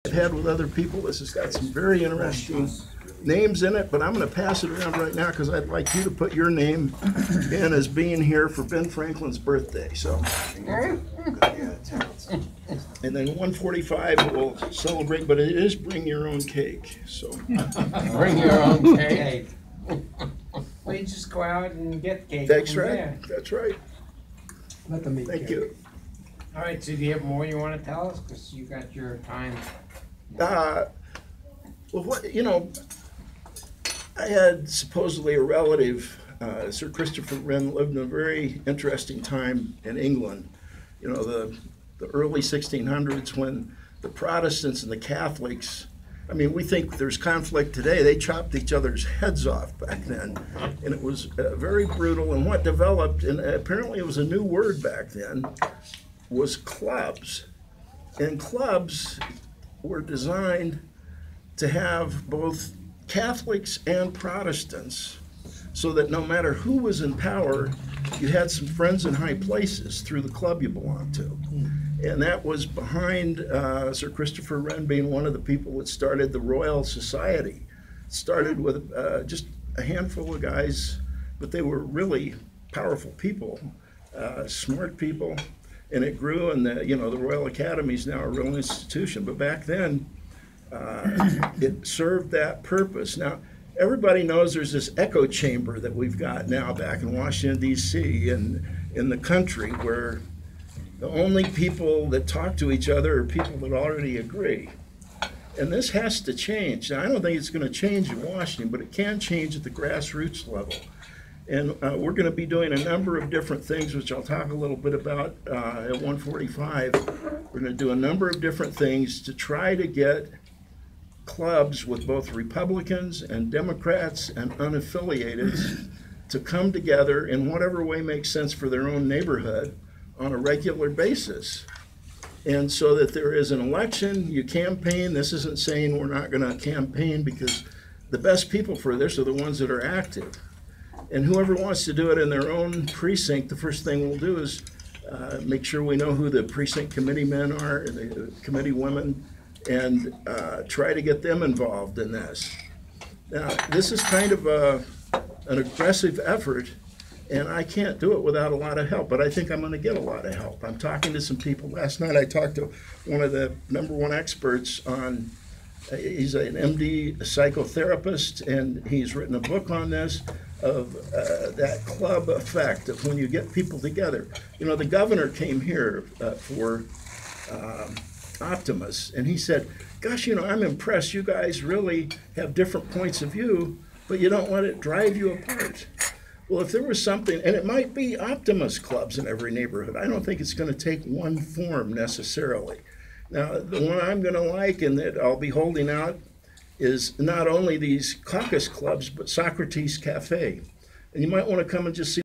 I've had with other people. This has got some very interesting names in it, but I'm going to pass it around right now because I'd like you to put your name in as being here for Ben Franklin's birthday. So, and then 145 will celebrate, but it is bring your own cake. So, bring your own cake. Well, you just go out and get cake. That's right. There. That's right. Let them eat Thank cake. you. All right, so do you have more you want to tell us? Because you got your time. Well, what, you know, I had supposedly a relative, Sir Christopher Wren, lived in a very interesting time in England. You know, the early 1600s when the Protestants and the Catholics, I mean, we think there's conflict today. They chopped each other's heads off back then. And it was very brutal. And what developed, and apparently it was a new word back then, was clubs. And clubs were designed to have both Catholics and Protestants so that no matter who was in power, you had some friends in high places through the club you belonged to. And that was behind Sir Christopher Wren being one of the people that started the Royal Society. It started with just a handful of guys, but they were really powerful people, smart people, and it grew. And the Royal Academy is now a real institution. But back then, it served that purpose. Now, everybody knows there's this echo chamber that we've got now back in Washington, D.C. and in the country where the only people that talk to each other are people that already agree. And this has to change. Now, I don't think it's going to change in Washington, but it can change at the grassroots level. And we're going to be doing a number of different things, which I'll talk a little bit about at 1:45. We're going to do a number of different things to try to get clubs with both Republicans and Democrats and unaffiliated to come together in whatever way makes sense for their own neighborhood on a regular basis. And so that there is an election, you campaign. This isn't saying we're not going to campaign, because the best people for this are the ones that are active. And whoever wants to do it in their own precinct, the first thing we'll do is make sure we know who the precinct committee men are and the committee women, and try to get them involved in this. Now, this is kind of an aggressive effort, and I can't do it without a lot of help, but I think I'm going to get a lot of help. I'm talking to some people. Last night I talked to one of the #1 experts on, he's an MD psychotherapist, and he's written a book on this, of that club effect of when you get people together. You know, the governor came here for Optimists, and he said, gosh, you know, I'm impressed. You guys really have different points of view, but you don't let it drive you apart. Well, if there was something, and it might be Optimist clubs in every neighborhood. I don't think it's going to take one form necessarily. Now, the one I'm going to like and that I'll be holding out is not only these Caucus clubs, but Socrates Cafe. And you might want to come and just see